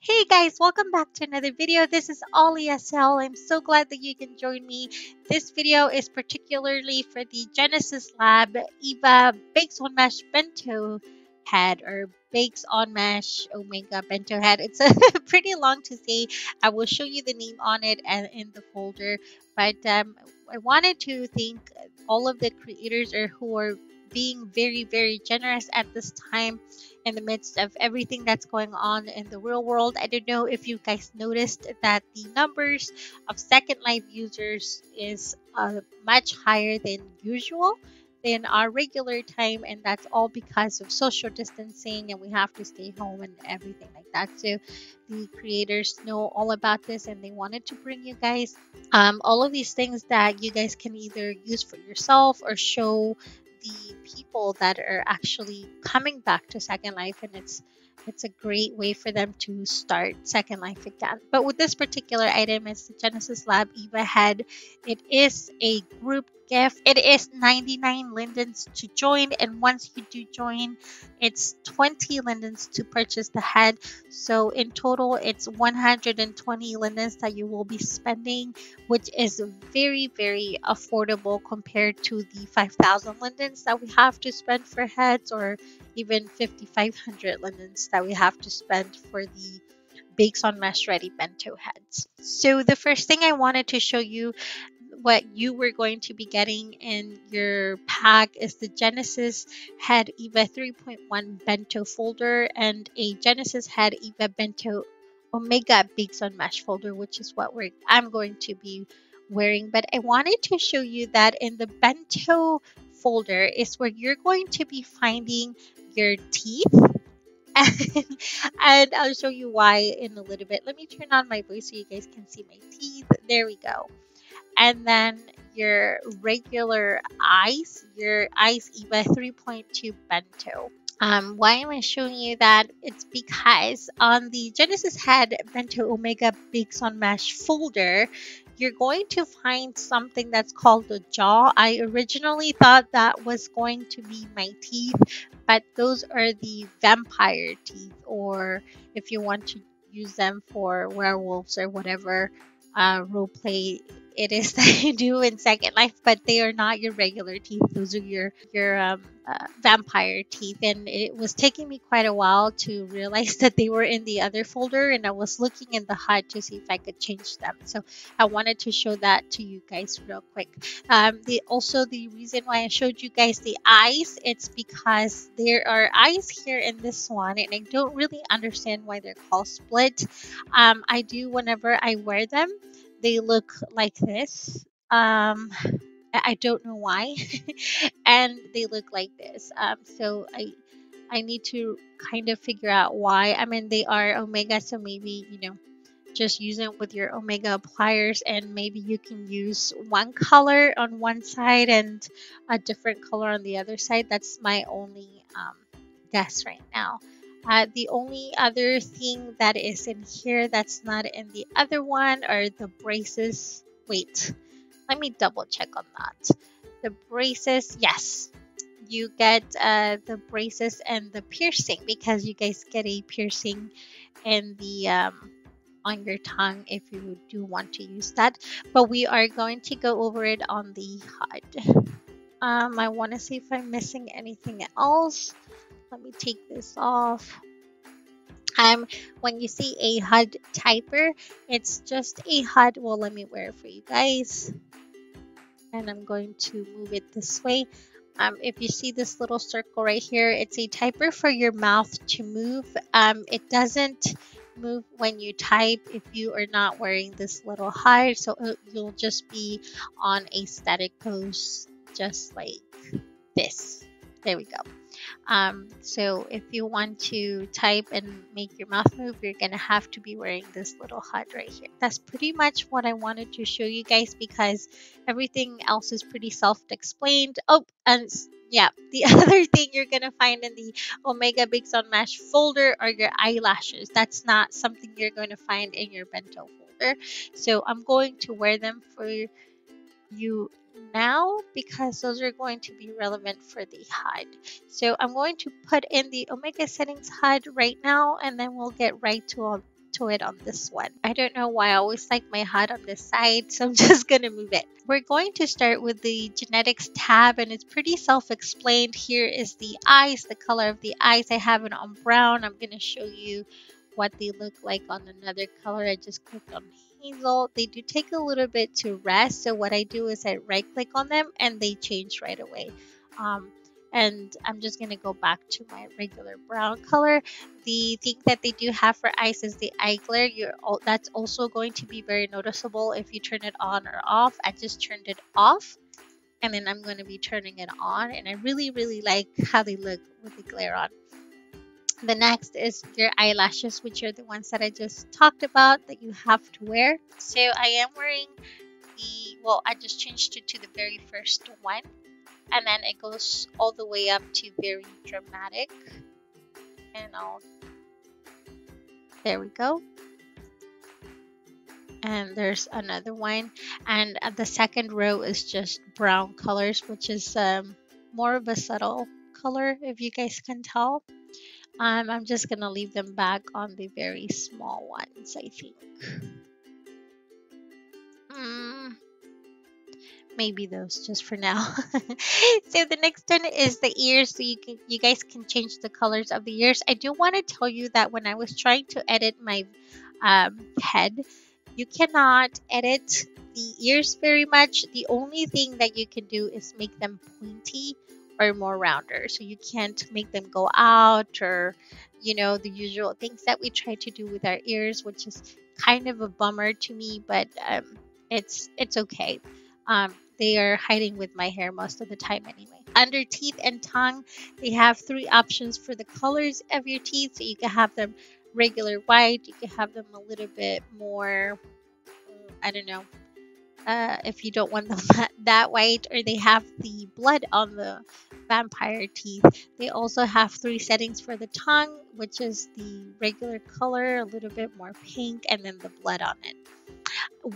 Hey guys, welcome back to another video. This is Ollie SL. I'm so glad that you can join me. This video is particularly for the Genesis Lab Eva Bakes on Mesh Bento Head or Bakes on Mesh Omega Bento Head. It's pretty long to say. I will show you the name on it and in the folder. But I wanted to thank all of the creators or who are being very generous at this time in the midst of everything that's going on in the real world. I don't know if you guys noticed that the numbers of Second Life users is much higher than usual than our regular time, and that's all because of social distancing and we have to stay home and everything like that. So the creators know all about this and they wanted to bring you guys all of these things that you guys can either use for yourself or show the people that are actually coming back to Second Life, and it's a great way for them to start Second Life again. But with this particular item, it's the Genesis Lab Eva head. It is a group gift. It is 99 lindens to join, and once you do join, it's 20 lindens to purchase the head. So in total, it's 120 lindens that you will be spending, which is very affordable compared to the 5,000 lindens that we have to spend for heads, or even 5,500 lindens that we have to spend for the Bakes on Mesh Ready Bento heads. So the first thing I wanted to show you what you were going to be getting in your pack is the Genesis Head Eva 3.1 Bento folder and a Genesis Head Eva Bento Omega Bakes on Mesh folder, which is what I'm going to be wearing. But I wanted to show you that in the Bento folder is where you're going to be finding your teeth. And I'll show you why in a little bit. Let me turn on my voice so you guys can see my teeth. There we go. And then your regular your ice Eva 3.2 Bento. Why am I showing you that? It's because on the Genesis Head Bento Omega Bakes on Mesh folder, you're going to find something that's called the jaw. I originally thought that was going to be my teeth, but those are the vampire teeth, or if you want to use them for werewolves or whatever role play it is that you do in Second Life, but they are not your regular teeth. Those are your vampire teeth, and it was taking me quite a while to realize that they were in the other folder, and I was looking in the HUD to see if I could change them. So I wanted to show that to you guys real quick. The reason why I showed you guys the eyes, it's because there are eyes here in this one, and I don't really understand why they're called split. I do whenever I wear them. They look like this. I don't know why, and they look like this. So I need to kind of figure out why. I mean, they are Omega, so maybe just use it with your Omega pliers, and maybe you can use one color on one side and a different color on the other side. That's my only guess right now. The only other thing that is in here that's not in the other one are the braces. Wait, let me double check on that. The braces, yes, you get the braces and the piercing, because you guys get a piercing in the on your tongue if you do want to use that. But we are going to go over it on the HUD. I want to see if I'm missing anything else. Let me take this off. When you see a HUD typer, it's just a HUD. Well, let me wear it for you guys, and I'm going to move it this way. If you see this little circle right here, it's a typer for your mouth to move. It doesn't move when you type if you are not wearing this little HUD, so you'll just be on a static pose, just like this. There we go. So if you want to type and make your mouth move, you're gonna have to be wearing this little HUD right here. That's pretty much what I wanted to show you guys, because everything else is pretty self-explained. Oh, and yeah, the other thing you're gonna find in the Omega Bakes on Mesh folder are your eyelashes. That's not something you're going to find in your Bento folder. So I'm going to wear them for you now, because those are going to be relevant for the HUD. So I'm going to put in the Omega settings HUD right now, and then we'll get right to all Bento it on this one. I don't know why I always like my hat on this side, so I'm just gonna move it. We're going to start with the genetics tab, and it's pretty self-explained. Here is the eyes, the color of the eyes. I have it on brown. I'm gonna show you what they look like on another color. I just clicked on hazel. They do take a little bit to rest, so what I do is I right click on them and they change right away. Um, and I'm just gonna go back to my regular brown color. The thing that they do have for eyes is the eye glare. That's also going to be very noticeable if you turn it on or off. I just turned it off, and then I'm going to be turning it on, and I really like how they look with the glare on. The next is your eyelashes, which are the ones that I just talked about that you have to wear. So I am wearing well, I just changed it to the very first one, and then it goes all the way up to very dramatic. And there we go. And there's another one, and the second row is just brown colors, which is more of a subtle color, if you guys can tell. I'm just gonna leave them back on the very small ones, I think. Mm, maybe those just for now. So the next one is the ears. So you guys can change the colors of the ears. I do want to tell you that when I was trying to edit my head, you cannot edit the ears very much. The only thing that you can do is make them pointy or more rounder. So you can't make them go out, or the usual things that we try to do with our ears, which is kind of a bummer to me, but it's okay. They are hiding with my hair most of the time anyway. Under teeth and tongue, they have 3 options for the colors of your teeth. So you can have them regular white, you can have them a little bit more, I don't know, if you don't want them that white, or they have the blood on the vampire teeth. They also have 3 settings for the tongue, which is the regular color, a little bit more pink, and then the blood on it.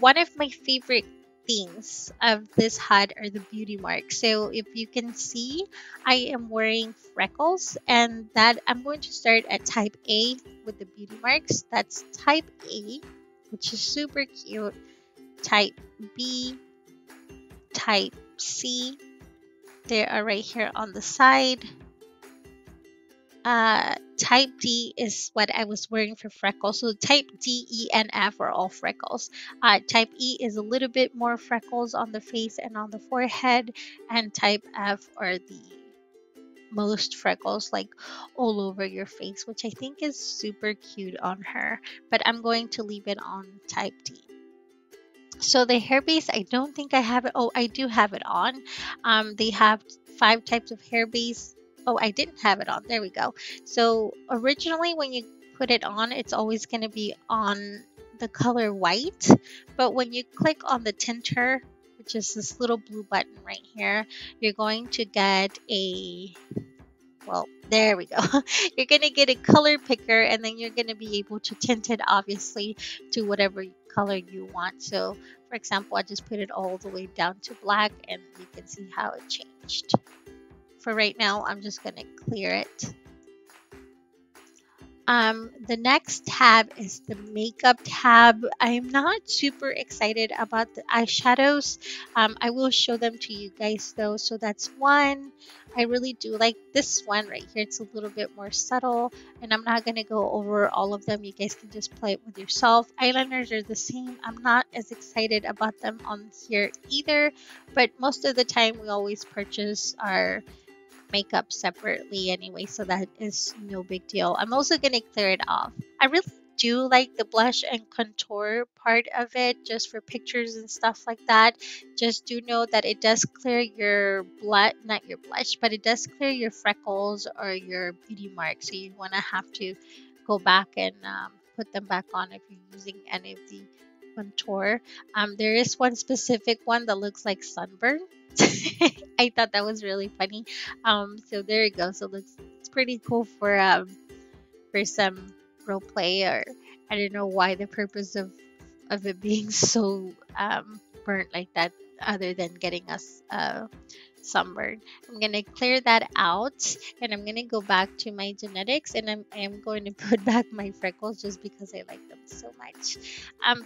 One of my favorite things of this hat are the beauty marks. So if you can see, I am wearing freckles, and that I'm going to start at type A with the beauty marks. That's type A, which is super cute. Type B, type C, they are right here on the side. Type D is what I was wearing for freckles. So type D, E, and F are all freckles. Type E is a little bit more freckles on the face and on the forehead, and type F are the most freckles, like all over your face, which I think is super cute on her. But I'm going to leave it on type D. So the hair base, I don't think I have it. Oh, I do have it on. They have 5 types of hair base. Oh, I didn't have it on. There we go. So originally when you put it on, it's always going to be on the color white. But when you click on the tinter, which is this little blue button right here, you're going to get a, well, there we go. You're going to get a color picker, and then you're going to be able to tint it, obviously, to whatever color you want. So for example, I just put it all the way down to black, and you can see how it changed. For right now, I'm just going to clear it. The next tab is the makeup tab. I'm not super excited about the eyeshadows. I will show them to you guys though. So that's one. I really do like this one right here. It's a little bit more subtle, and I'm not going to go over all of them. You guys can just play it with yourself. Eyeliners are the same. I'm not as excited about them on here either, but most of the time we always purchase our makeup separately anyway, so that is no big deal. I'm also gonna clear it off. I really do like the blush and contour part of it, just for pictures and stuff like that. Just do know that it does clear your blood, not your blush, but it does clear your freckles or your beauty marks, so you want to have to go back and put them back on if you're using any of the contour. There is one specific one that looks like sunburn. I thought that was really funny. So there you go. So it's pretty cool for some role play, or I don't know why the purpose of it being so burnt like that, other than getting us sunburn. I'm gonna clear that out, and I'm gonna go back to my genetics, and I am going to put back my freckles just because I like them so much.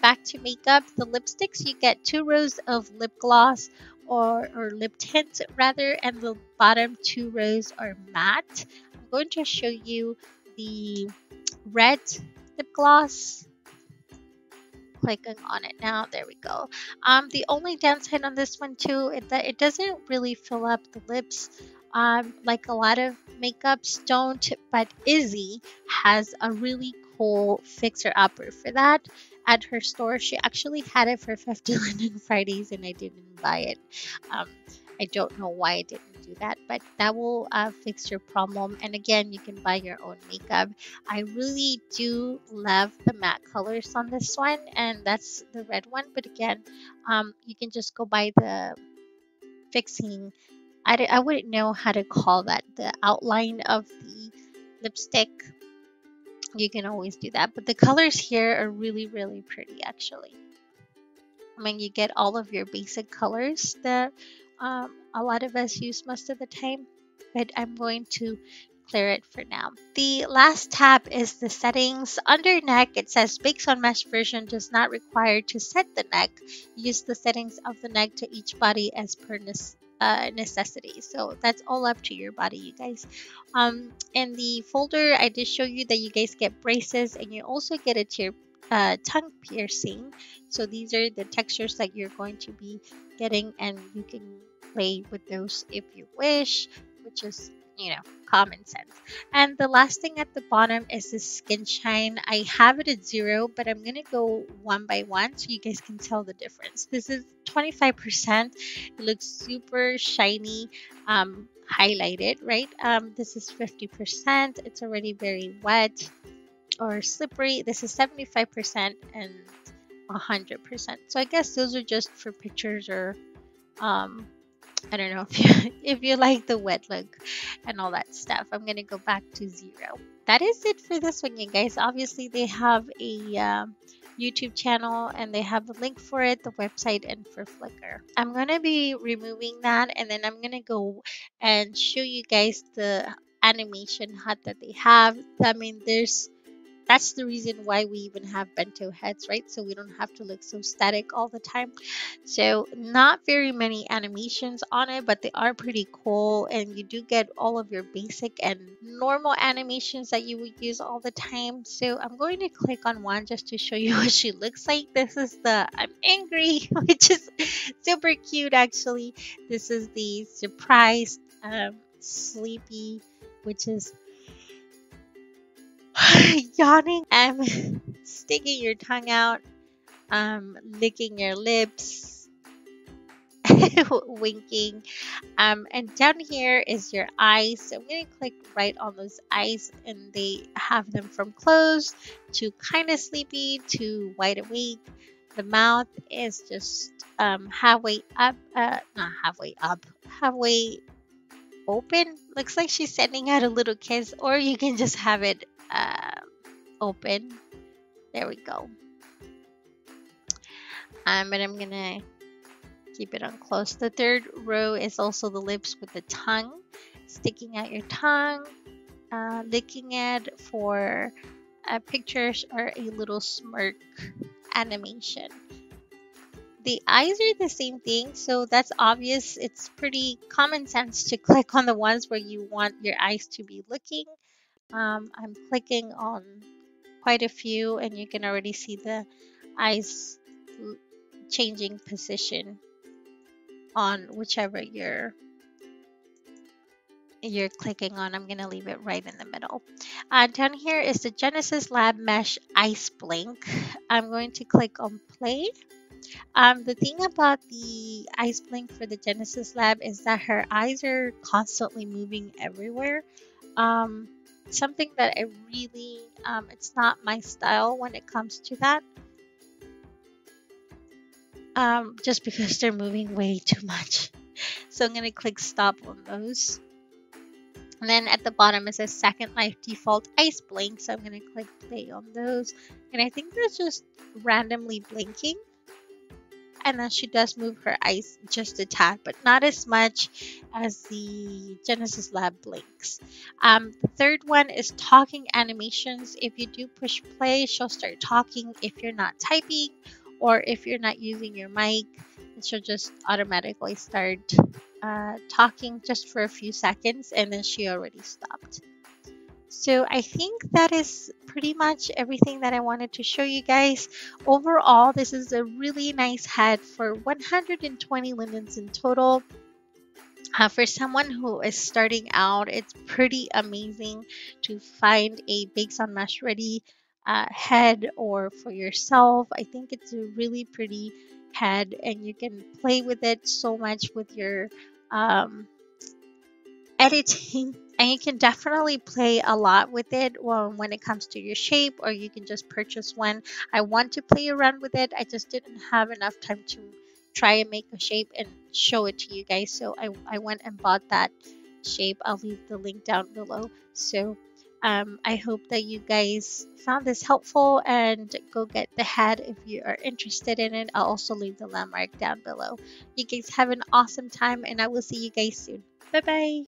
Back to makeup. The lipsticks, you get 2 rows of lip gloss or lip tint rather, and the bottom 2 rows are matte. I'm going to show you the red lip gloss. Clicking on it now. There we go. The only downside on this one too is that it doesn't really fill up the lips. Like a lot of makeups don't, but Izzy has a really cool fixer upper for that at her store. She actually had it for 59 Fridays and I didn't buy it. Um, I don't know why I didn't do that, but that will fix your problem. And again, you can buy your own makeup. I really do love the matte colors on this one, and that's the red one. But again, you can just go by the fixing. I wouldn't know how to call that, the outline of the lipstick. You can always do that. But the colors here are really, really pretty actually. I mean, you get all of your basic colors that a lot of us use most of the time, but I'm going to clear it for now. The last tab is the settings. Under neck, it says Bakes on Mesh version does not require to set the neck. Use the settings of the neck to each body as per necessity. So that's all up to your body, you guys. In the folder, I did show you that you guys get braces and you also get a tongue piercing. So these are the textures that you're going to be getting, and you can play with those if you wish, which is, common sense. And the last thing at the bottom is the skin shine. I have it at 0, but I'm gonna go one by one so you guys can tell the difference. This is 25%. It looks super shiny, highlighted, right? This is 50%. It's already very wet or slippery. This is 75% and 100%. So I guess those are just for pictures or I don't know if you if you like the wet look and all that stuff. I'm gonna go back to 0. That is it for this one, you guys. Obviously, they have a YouTube channel and they have a link for it, the website, and for Flickr. I'm gonna be removing that, and then I'm gonna go and show you guys the animation hut that they have. I mean, that's the reason why we even have bento heads, right? So we don't have to look so static all the time. So not very many animations on it, but they are pretty cool, and you do get all of your basic and normal animations that you would use all the time. So I'm going to click on one just to show you what she looks like. This is the I'm angry, which is super cute actually. This is the surprised sleepy, which is yawning, sticking your tongue out, licking your lips, winking. And down here is your eyes. So I'm going to click right on those eyes, and they have them from closed to kind of sleepy to wide awake. The mouth is just halfway up, not halfway up, halfway open. Looks like she's sending out a little kiss, or you can just have it open. There we go. But I'm gonna keep it on close. The third row is also the lips with the tongue, sticking out your tongue, licking it for pictures or a little smirk animation. The eyes are the same thing, so that's obvious. It's pretty common sense to click on the ones where you want your eyes to be looking. I'm clicking on quite a few, and you can already see the eyes changing position on whichever you're clicking on. I'm gonna leave it right in the middle. Down here is the Genesis Lab Mesh Ice Blink. I'm going to click on play. The thing about the ice blink for the Genesis Lab is that her eyes are constantly moving everywhere. Something that I really, it's not my style when it comes to that. Just because they're moving way too much. So I'm going to click stop on those. And then at the bottom it says Second Life Default Ice Blink. So I'm going to click play on those. And I think they're just randomly blinking. and then she does move her eyes just a tad, but not as much as the Genesis Lab blinks. The third one is talking animations. If you do push play, she'll start talking if you're not typing or if you're not using your mic. And she'll just automatically start talking just for a few seconds, and then she already stopped. So I think that is pretty much everything that I wanted to show you guys. Overall, this is a really nice hat for 120 linens in total. For someone who is starting out, it's pretty amazing to find a bakes on mesh ready head, or for yourself. I think it's a really pretty head, and you can play with it so much with your um, editing, and you can definitely play a lot with it when it comes to your shape, or you can just purchase one. I want to play around with it, I just didn't have enough time to try and make a shape and show it to you guys, so I went and bought that shape. I'll leave the link down below. So I hope that you guys found this helpful, and go get the hat if you are interested in it. I'll also leave the landmark down below. You guys have an awesome time, and I will see you guys soon. Bye bye.